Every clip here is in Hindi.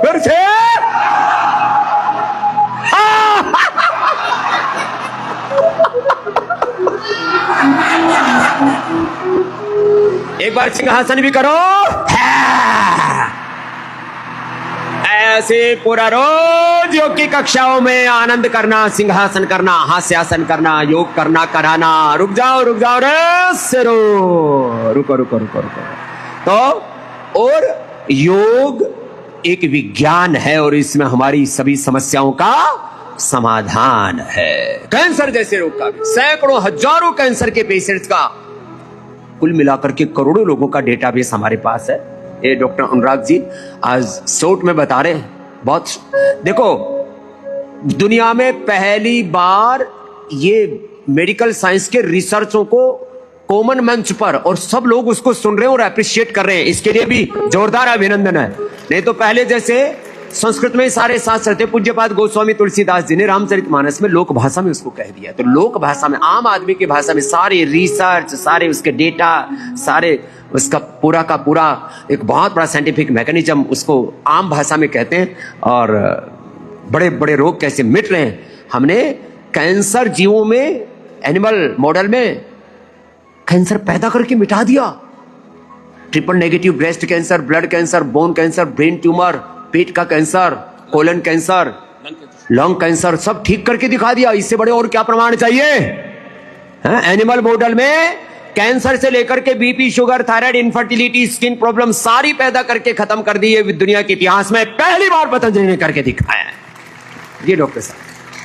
फिर से एक बार सिंहासन भी करो। ऐसे पूरा रोज योग की कक्षाओं में आनंद करना, सिंहासन करना, हास्यासन करना, योग करना, कराना। रुक जाओ रे सिरो, रुको। तो और योग एक विज्ञान है और इसमें हमारी सभी समस्याओं का समाधान है। कैंसर जैसे रोग का भी, सैकड़ों हजारों कैंसर के पेशेंट्स का कुल मिलाकर के करोड़ों लोगों का डेटाबेस हमारे पास है। ये डॉक्टर अनुराग जी आज शॉर्ट में बता रहे हैं। बहुत देखो, दुनिया में पहली बार ये मेडिकल साइंस के रिसर्चों को कॉमन मंच पर और सब लोग उसको सुन रहे हैं और अप्रिशिएट कर रहे हैं। इसके लिए भी जोरदार अभिनंदन है। नहीं तो पहले जैसे संस्कृत में सारे शास्त्र थे, पूज्यपाद गोस्वामी तुलसीदास जी ने रामचरितमानस में लोक भाषा में उसको कह दिया। तो लोक भाषा में, आम आदमी की भाषा में सारे रिसर्च, सारे उसके डेटा, सारे उसका पूरा का पूरा एक बहुत बड़ा साइंटिफिक मैकेनिज्म उसको आम भाषा में कहते हैं। और बड़े बड़े रोग कैसे मिट रहे हैं। हमने कैंसर जीवों में, एनिमल मॉडल में कैंसर पैदा करके मिटा दिया। Triple negative breast cancer, blood cancer, bone cancer, brain tumour, पेट का cancer, colon cancer, lung cancer, सब ठीक करके दिखा दिया। इससे बड़े और क्या प्रमाण चाहिए? एनिमल मॉडल में कैंसर से लेकर के BP, sugar, thyroid, infertility, skin problem सारी पैदा करके खत्म कर दी है। दुनिया के इतिहास में पहली बार पतंजलि ने करके दिखाया है। ये डॉक्टर साहब।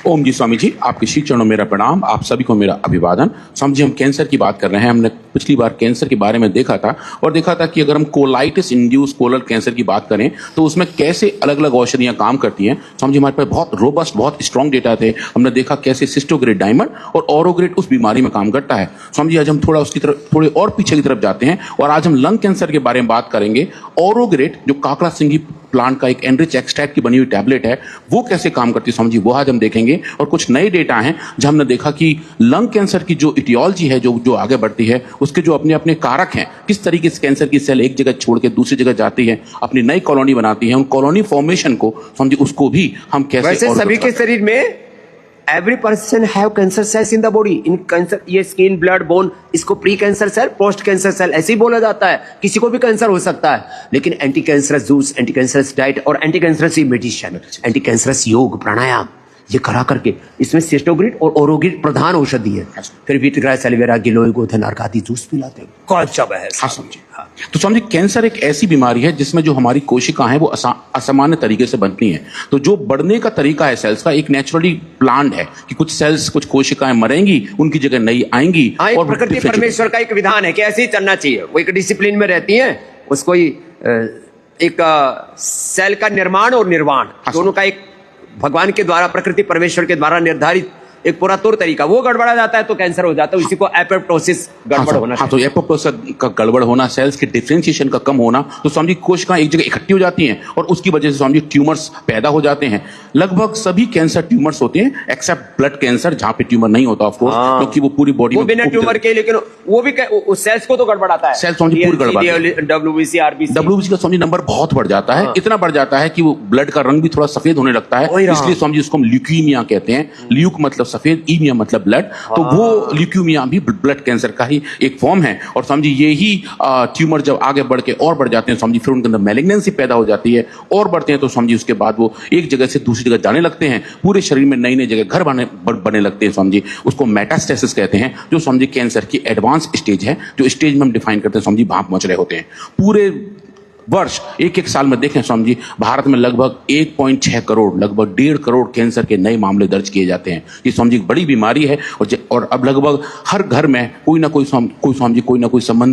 ओम जी स्वामी जी, आपके श्री चरणों में मेरा प्रणाम, आप सभी को मेरा अभिवादन। स्वामी जी, हम कैंसर की बात कर रहे हैं। हमने पिछली बार कैंसर के बारे में देखा था कि अगर हम कोलाइटिस इंड्यूस कोलर कैंसर की बात करें तो उसमें कैसे अलग अलग औषधियां काम करती हैं। स्वामी जी, हमारे पास बहुत रोबस्ट, बहुत स्ट्रॉन्ग डेटा थे। हमने देखा कैसे सिस्टोग्रेड डायमंड और ओरोग्रेड उस बीमारी में काम करता है। स्वामी जी, आज हम थोड़ा उसकी तरफ, थोड़े और पीछे की तरफ जाते हैं और आज हम लंग कैंसर के बारे में बात करेंगे। ओरोग्रेड जो काकड़ा सिंगी प्लांट का एक एनरिच एक्सट्रैक्ट की बनी हुई टैबलेट है, वो कैसे काम करती है स्वामी जी, वो आज हम देखेंगे। और कुछ नए डेटा हैं जहां हमने देखा कि लंग कैंसर की जो इटियोलॉजी है, जो आगे बढ़ती है, उसके जो अपने अपने कारक हैं, किस तरीके से कैंसर की सेल एक जगह छोड़ के दूसरी जगह जाती है, अपनी नई कॉलोनी बनाती है, उन कॉलोनी फॉर्मेशन को स्वामी जी, उसको भी हम कैसे। वैसे सभी के शरीर में every person have cancer cells in the body. इन कैंसर, ये स्किन, ब्लड, बोन, इसको pre cancer cell, post cancer cell ऐसे ही बोला जाता है। किसी को भी कैंसर हो सकता है, लेकिन anti cancerous juice, anti cancerous diet और anti cancerous medicine, anti cancerous yoga, pranayama, ये करा करके इसमें सिस्टोग्रिड और ओरोग्रिड प्रधान औषधि है। फिर वीटग्रास, एलोवेरा, गिलोय, गोधन अर्क आदि जूस पिलाते हैं। गजब है। हाँ समझे। हाँ। तो समझिए, कैंसर एक ऐसी बीमारी है जिसमें जो हमारी कोशिकाएं हैं वो असामान्य तरीके से बनती हैं। तो जो बढ़ने का तरीका है सेल्स का, एक नेचुरली प्लान्ड है कि कुछ सेल्स, कुछ कोशिकाएं मरेंगी, उनकी जगह नई आएंगी। और प्रकृति परमेश्वर का एक विधान है कि ऐसे ही चलना चाहिए। वो एक डिसिप्लिन में रहती है। उसको एक सेल का निर्माण और निर्वाण दोनों का एक भगवान के द्वारा, प्रकृति परमेश्वर के द्वारा निर्धारित एक पूरा तौर तरीका, वो गड़बड़ा जाता है तो कैंसर हो जाता है। इसी को एपोप्टोसिस गड़बड़ होना। हाँ, तो एपोप्टोसिस का गड़बड़ होना, सेल्स के डिफरेंशिएशन का कम होना, तो समझिए कोशिकाएं एक जगह इकट्ठी हो जाती हैं और उसकी वजह से समझिए ट्यूमर्स पैदा हो जाते हैं। लगभग सभी कैंसर ट्यूमर्स होते हैं एक्सेप्ट ब्लड कैंसर, जहां पे ट्यूमर नहीं होता ऑफ कोर्स, क्योंकि वो पूरी बॉडी में बिना ट्यूमर के, लेकिन वो भी सेल्स को तो गड़बड़ाता है। सेल्स समझिए पूरी गड़बड़, डब्ल्यूबीसी, आरबीसी का समझिए नंबर बहुत बढ़ जाता है। इतना बढ़ जाता है कि वो ब्लड का रंग भी थोड़ा सफेद होने लगता है। इसलिए समझिए उसको हम ल्यूकीमिया कहते हैं। ल्यूक मतलब सफेद, ईमिया मतलब ब्लड। तो वो ल्यूकीमिया भी ब्लड कैंसर का ही एक फॉर्म है। और समझिए यही ट्यूमर जब आगे बढ़ के और बढ़ जाते हैं, समझिए फिर उनके अंदर मैलिग्नेंसी पैदा हो जाती है और बढ़ते हैं, तो समझिए उसके बाद वो एक जगह से दूसरी जगह जाने लगते हैं। पूरे शरीर में नई नई जगह घर बने लगते हैं। समझिए उसको मेटास्टेसिस कहते हैं, जो समझिए कैंसर की एडवांस स्टेज है, जो स्टेज में हम डिफाइन करते हैं समझिए भाप मच रहे होते हैं। पूरे वर्ष एक साल में देखें समझिए भारत में लगभग 1.6 करोड़, लगभग 1.5 करोड़ कैंसर के नए मामले दर्ज किए जाते हैं। ये समझिए बड़ी बीमारी है। और अब लगभग हर घर में कोई ना कोई संबंधी,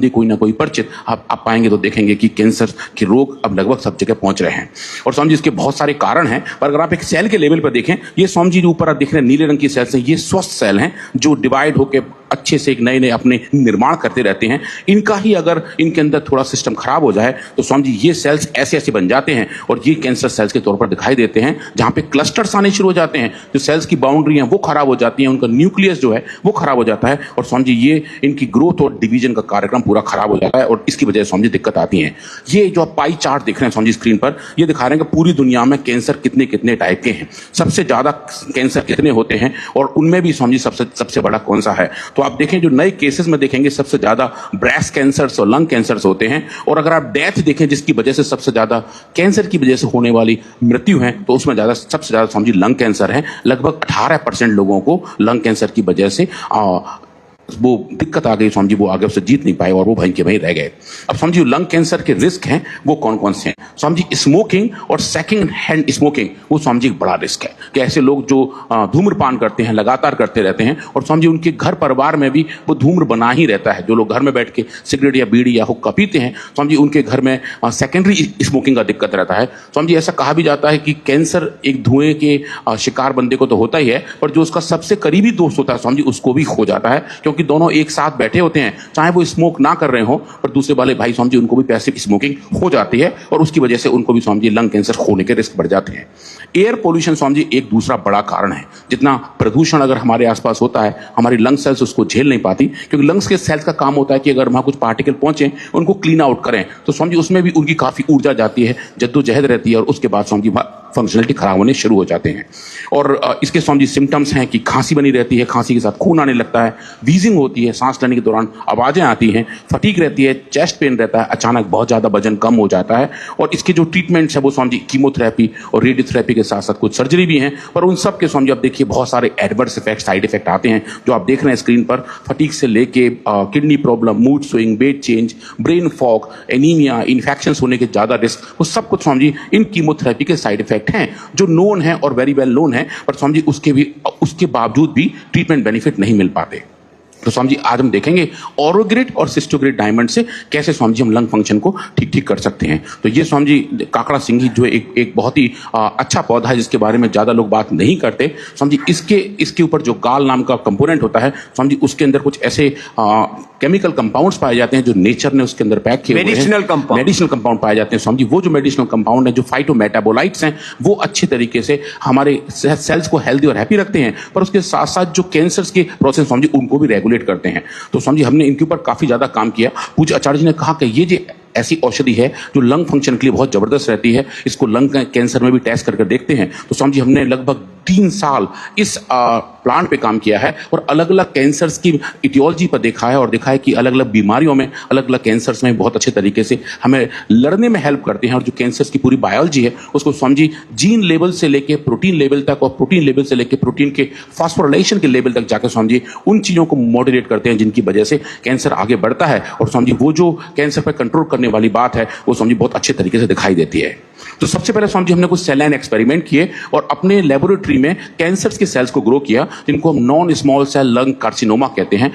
कोई ना कोई परिचित आप पाएंगे तो देखेंगे कि कैंसर के रोग अब लगभग सब जगह पहुंच रहे हैं। और समझिए इसके बहुत सारे कारण हैं, पर अगर आप एक सेल के लेवल पर देखें, ये समझिए ऊपर आप देख रहे हैं नीले रंग की सेल्स हैं, ये स्वस्थ सेल हैं जो डिवाइड होकर अच्छे से एक नए नए अपने निर्माण करते रहते हैं। इनका ही अगर इनके अंदर थोड़ा सिस्टम खराब हो जाए तो समझिए स्वामी जी ये सेल्स ऐसे ऐसे बन जाते हैं और ये कैंसर सेल्स के तौर पर दिखाई देते हैं, जहां पे क्लस्टर्स आने शुरू हो जाते हैं, जो सेल्स की बाउंड्री है वो खराब हो जाती है, उनका न्यूक्लियस जो है वो खराब हो जाता है और स्वामी जी ये इनकी ग्रोथ और डिवीजन का कार्यक्रम पूरा खराब हो जाता है और इसकी वजह से स्वामी जी दिक्कत आती है। ये जो आप पाई चार्ट देख रहे हैं स्वामी जी स्क्रीन पर, ये दिखा रहे हैं कि पूरी दुनिया में कैंसर कितने कितने टाइप के हैं, सबसे ज्यादा कैंसर कितने होते हैं और उनमें भी स्वामी जी सबसे बड़ा कौन सा है। तो आप देखें जो नए केसेस में देखेंगे सबसे ज्यादा ब्रेस्ट कैंसर्स और लंग कैंसर्स होते हैं, और अगर आप डेथ देखें जिसकी वजह से सबसे ज्यादा कैंसर की वजह से होने वाली मृत्यु है, तो उसमें सबसे ज्यादा स्वामी जी लंग कैंसर है। लगभग 18% लोगों को लंग कैंसर की वजह से वो दिक्कत आ गई स्वामी जी, वो आगे उससे जीत नहीं पाए और वो वहीं के वहीं रह गए। अब स्वामी जी लंग कैंसर के रिस्क हैं वो कौन कौन से हैं? स्वामी जी स्मोकिंग और सेकंड हैंड स्मोकिंग वो स्वामी जी एक बड़ा रिस्क है कि ऐसे लोग जो धूम्रपान करते हैं, लगातार करते रहते हैं, और स्वामी जी उनके घर परिवार में भी वो धूम्र बना ही रहता है। जो लोग घर में बैठ के सिगरेट या बीड़ी या हुक्का पीते हैं, स्वामी जी उनके घर में सेकेंडरी स्मोकिंग का दिक्कत रहता है। स्वामी जी ऐसा कहा भी जाता है कि कैंसर एक धुएं के शिकार बंदे को तो होता ही है, पर जो उसका सबसे करीबी दोस्त होता है स्वामी जी उसको भी हो जाता है, क्योंकि दोनों एक साथ बैठे होते हैं, चाहे वो स्मोक ना कर रहे हो, पर दूसरे वाले भाई स्वामी जी उनको भी पैसिव स्मोकिंग हो जाती है और उसकी वजह से उनको भी स्वामी जी लंग कैंसर होने के रिस्क बढ़ जाते हैं। एयर पोल्यूशन स्वामी जी एक दूसरा बड़ा कारण है। जितना प्रदूषण अगर हमारे आसपास होता है, हमारी लंग सेल्स उसको झेल नहीं पाती, क्योंकि लंग्स के सेल्स का काम होता है कि अगर वहां कुछ पार्टिकल पहुंचे उनको क्लीन आउट करें, तो स्वामी जी उसमें भी उनकी काफी ऊर्जा जाती है, जद्दोजहद रहती है और उसके बाद स्वामी जी फंक्शनलिटी खराब होने शुरू हो जाते हैं। और इसके स्वामी जी सिम्टम्स हैं कि खांसी बनी रहती है, खांसी के साथ खून आने लगता है, वीजिंग होती है, सांस लेने के दौरान आवाजें आती हैं, फटीग रहती है, चेस्ट पेन रहता है, अचानक बहुत ज्यादा वजन कम हो जाता है। और इसके जो ट्रीटमेंट्स है वो स्वामी जी कीमोथेरेपी और रेडियोथेरेपी के साथ साथ कुछ सर्जरी भी हैं, पर उन सब के स्वामी जी आप देखिए बहुत सारे एडवर्स इफेक्ट, साइड इफेक्ट आते हैं जो आप देख रहे हैं स्क्रीन पर। फटीग से लेके kidney problem, mood swing, wait change, brain fog, anaemia, infections होने के ज्यादा रिस्क, वो सब कुछ स्वामी जी इन कीमोथेरेपी के साइड इफेक्ट हैं जो नोन है और वेरी वेल नोन है, पर स्वामी जी उसके बावजूद भी ट्रीटमेंट बेनिफिट नहीं मिल पाते। तो स्वामी जी आज हम देखेंगे ऑरोग्रिड और सिस्टोग्रिड डायमंड से कैसे स्वामी जी हम लंग फंक्शन को ठीक कर सकते हैं। तो ये स्वामी जी काकड़ा सिंघी जो एक बहुत ही अच्छा पौधा है जिसके बारे में ज्यादा लोग बात नहीं करते। स्वामी जी इसके ऊपर जो गाल नाम का कंपोनेंट होता है स्वामी जी, उसके अंदर कुछ ऐसे केमिकल कंपाउंड्स पाए जाते हैं जो नेचर ने उसके अंदर पैक किए हुए हैं, मेडिसिनल कंपाउंड पाए जाते हैं। स्वामी जी वो जो मेडिसिनल कंपाउंड है, जो फाइटोमेटाबोलाइट्स हैं, वो अच्छे तरीके से हमारे सेल्स को हेल्दी और हैप्पी रखते हैं, पर उसके साथ साथ जो कैंसर्स के प्रोसेस स्वामी जी उनको भी रेगुलेट करते हैं। तो स्वामी जी हमने इनके ऊपर काफी ज्यादा काम किया। पूज्य आचार्य जी ने कहा कि ये जो ऐसी औषधि है जो लंग फंक्शन के लिए बहुत जबरदस्त रहती है, इसको लंग कैंसर में भी टेस्ट करके देखते हैं। तो स्वामी जी हमने लगभग 3 साल इस प्लांट पे काम किया है और अलग अलग कैंसर्स की इटियोलॉजी पर देखा है और देखा है कि अलग अलग बीमारियों में, अलग अलग कैंसर्स में बहुत अच्छे तरीके से हमें लड़ने में हेल्प करते हैं। और जो कैंसर्स की पूरी बायोलॉजी है उसको स्वामी जी जीन लेवल से लेके प्रोटीन लेवल तक और प्रोटीन लेवल से लेके प्रोटीन के फास्फोराइलेशन के लेवल तक जाकर स्वामी जी उन चीजों को मॉड्यूलेट करते हैं जिनकी वजह से कैंसर आगे बढ़ता है। और स्वामी जी वो जो कैंसर पर कंट्रोल करने वाली बात है वो स्वामी जी बहुत अच्छे तरीके से दिखाई देती है। तो सबसे पहले स्वामी जी हमने कुछ सेल लाइन एक्सपेरिमेंट किए और अपने लेबोरेटरी में कैंसर्स के सेल्स को ग्रो किया, जिनको हम non small cell lung carcinoma कहते हैं।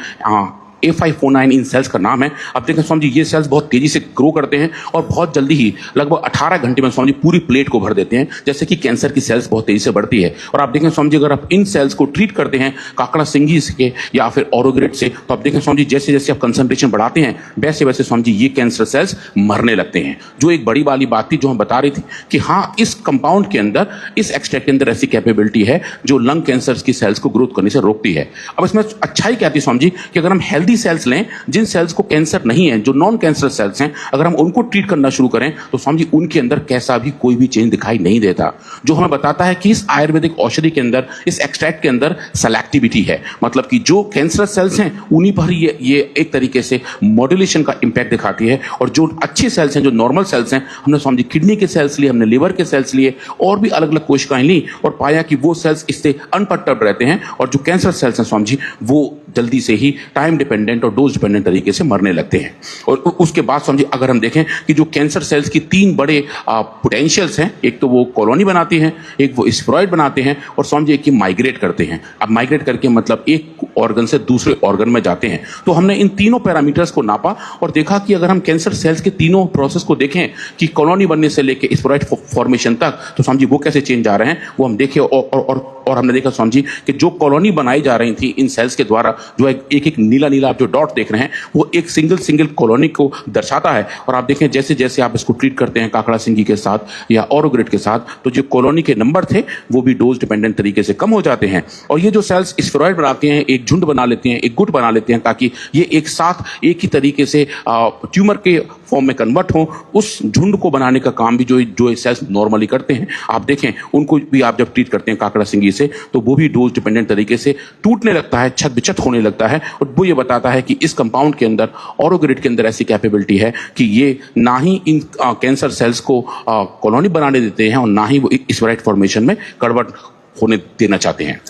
A549 इन सेल्स का नाम है। अब देखें स्वामी जी ये सेल्स बहुत तेजी से ग्रो करते हैं और बहुत जल्दी ही लगभग 18 घंटे में स्वामी जी पूरी प्लेट को भर देते हैं, जैसे कि कैंसर की सेल्स बहुत तेजी से बढ़ती है। और आप देखें स्वामी जी अगर आप इन सेल्स को ट्रीट करते हैं काकड़ा सिंघी से या फिर ऑरोग्रिड से, तो आप देखें स्वामी जी जैसे जैसे आप कंसंट्रेशन बढ़ाते हैं वैसे वैसे स्वामी जी ये कैंसर सेल्स मरने लगते हैं। जो एक बड़ी वाली बात थी जो हम बता रही थी कि हाँ इस कंपाउंड के अंदर, इस एक्सट्रैक्ट के अंदर ऐसी कैपेबिलिटी है जो लंग कैंसर की सेल्स को ग्रोथ करने से रोकती है। अब इसमें अच्छाई क्या थी स्वामी जी कि अगर हम हेल्दी सेल्स लें, जिन सेल्स को कैंसर नहीं है, जो नॉन कैंसर सेल्स हैं, अगर हम उनको ट्रीट करना शुरू करें तो स्वामी जी उनके अंदर कैसा भी कोई भी चेंज दिखाई नहीं देता, जो हमें बताता है कि इस आयुर्वेदिक औषधि के अंदर, इस एक्सट्रैक्ट के अंदर सेलेक्टिविटी है। मतलब कि जो कैंसर सेल्स हैं उन्हीं पर ये एक तरीके से मॉड्यूलेशन का इंपैक्ट दिखाती है, और जो अच्छे सेल्स हैं, जो नॉर्मल सेल्स हैं, हमने स्वामी जी किडनी के सेल्स लिए, हमने लिवर के सेल्स लिए और भी अलग अलग कोशिकाएं ली और पाया कि वो सेल्स इससे अनपर्टर्ब्ड रहते हैं, और जो कैंसर सेल्स हैं स्वामी जी वो जल्दी से ही टाइम डिपेंडेंट और डोज डिपेंडेंट तरीके से मरने लगते हैं। और उसके बाद समझिए अगर हम देखें कि जो कैंसर सेल्स की 3 बड़े पोटेंशियल्स हैं, एक तो वो कॉलोनी बनाती हैं, एक वो स्फेरॉइड बनाते हैं, और समझिए कि माइग्रेट करते हैं। अब माइग्रेट करके मतलब एक ऑर्गन से दूसरे ऑर्गन में जाते हैं। तो हमने इन तीनों पैरामीटर्स को नापा और देखा कि अगर हम कैंसर सेल्स के तीनों प्रोसेस को देखें कि कॉलोनी बनने से लेकर स्फेरॉइड फॉर्मेशन तक, तो समझिए वो कैसे चेंज आ रहे हैं वो हम देखे। और हमने देखा स्वामी जी कि जो कॉलोनी बनाई जा रही थी इन सेल्स के द्वारा, जो एक एक नीला नीला आप जो डॉट देख रहे हैं वो एक सिंगल कॉलोनी को दर्शाता है। और आप देखें जैसे जैसे आप इसको ट्रीट करते हैं काकड़ा सिंगी के साथ या ऑरोग्रिड के साथ, तो जो कॉलोनी के नंबर थे वो भी डोज डिपेंडेंट तरीके से कम हो जाते हैं। और ये जो सेल्स स्फेरॉइड बनाते हैं, एक झुंड बना लेते हैं, एक गुट बना लेते हैं, ताकि ये एक साथ एक ही तरीके से ट्यूमर के फॉर्म में कन्वर्ट हो। उस झुंड को बनाने का काम भी जो सेल्स नॉर्मली करते हैं, आप देखें उनको भी आप जब ट्रीट करते हैं काकड़ा सिंगी से तो वो भी डोज डिपेंडेंट तरीके से टूटने लगता है, छत बिछत होने लगता है। और वो ये बताता है कि इस कंपाउंड के अंदर, ऑरोग्रिड के अंदर ऐसी कैपेबिलिटी है कि ये ना ही इन कैंसर सेल्स को कॉलोनी बनाने देते हैं और ना ही वो स्फेरॉइड फॉर्मेशन में कन्वर्ट होने देना चाहते हैं।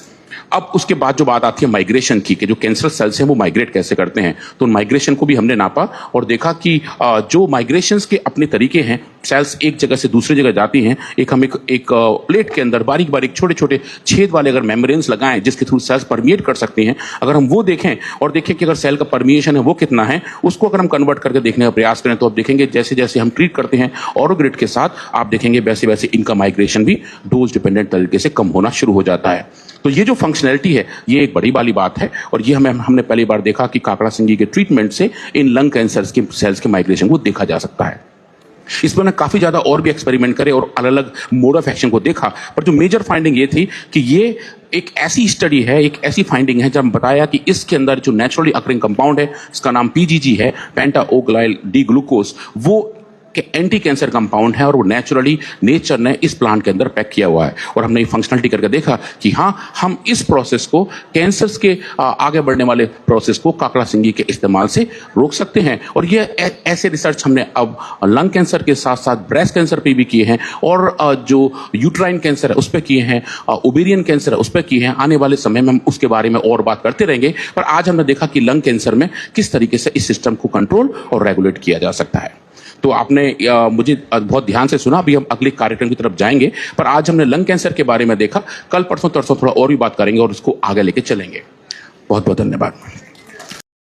अब उसके बाद जो बात आती है माइग्रेशन की, कि जो कैंसर सेल्स हैं वो माइग्रेट कैसे करते हैं, तो माइग्रेशन को भी हमने नापा और देखा कि जो माइग्रेशंस के अपने तरीके हैं, सेल्स एक जगह से दूसरी जगह जाती हैं। हम एक प्लेट के अंदर बारीक बारीक छोटे छोटे छेद वाले अगर मेम्ब्रेन्स लगाएं जिसके थ्रू सेल्स परमिएट कर सकती हैं, अगर हम वो देखें और देखें कि अगर सेल का परमिएशन है वो कितना है, उसको अगर हम कन्वर्ट करके देखने का प्रयास करें तो आप देखेंगे जैसे जैसे हम ट्रीट करते हैं ऑरोग्रिड के साथ, आप देखेंगे वैसे वैसे इनका माइग्रेशन भी डोज डिपेंडेंट तरीके से कम होना शुरू हो जाता है। तो ये जो फंक्शनैलिटी है ये एक बड़ी वाली बात है और ये हमने पहली बार देखा कि काकड़ा सिंगी के ट्रीटमेंट से इन लंग कैंसर के सेल्स के माइग्रेशन को देखा जा सकता है। इस पर काफी ज्यादा और भी एक्सपेरिमेंट करे और अलग अलग मोड ऑफ एक्शन को देखा, पर जो मेजर फाइंडिंग ये थी कि ये एक ऐसी स्टडी है, एक ऐसी फाइंडिंग है जब बताया कि इसके अंदर जो नेचुरली अकरिंग कंपाउंड है, इसका नाम पीजीजी है, पेंटाओग्लाइल डी ग्लूकोज, वो कि एंटी कैंसर कंपाउंड है और वो नेचुरली नेचर ने इस प्लांट के अंदर पैक किया हुआ है। और हमने ये फंक्शनलिटी करके देखा कि हाँ, हम इस प्रोसेस को, कैंसर्स के आगे बढ़ने वाले प्रोसेस को काकड़ा सिंगी के इस्तेमाल से रोक सकते हैं। और ये ऐसे रिसर्च हमने अब लंग कैंसर के साथ साथ ब्रेस्ट कैंसर पे भी किए हैं और जो यूट्राइन कैंसर है उस पर किए हैं, ओवेरियन कैंसर है उस पर किए हैं। आने वाले समय में हम उसके बारे में और बात करते रहेंगे, पर आज हमने देखा कि लंग कैंसर में किस तरीके से इस सिस्टम को कंट्रोल और रेगुलेट किया जा सकता है। तो आपने मुझे बहुत ध्यान से सुना, अभी हम अगले कार्यक्रम की तरफ जाएंगे, पर आज हमने लंग कैंसर के बारे में देखा। कल परसों तरसों थोड़ा और भी बात करेंगे और उसको आगे लेके चलेंगे। बहुत बहुत धन्यवाद।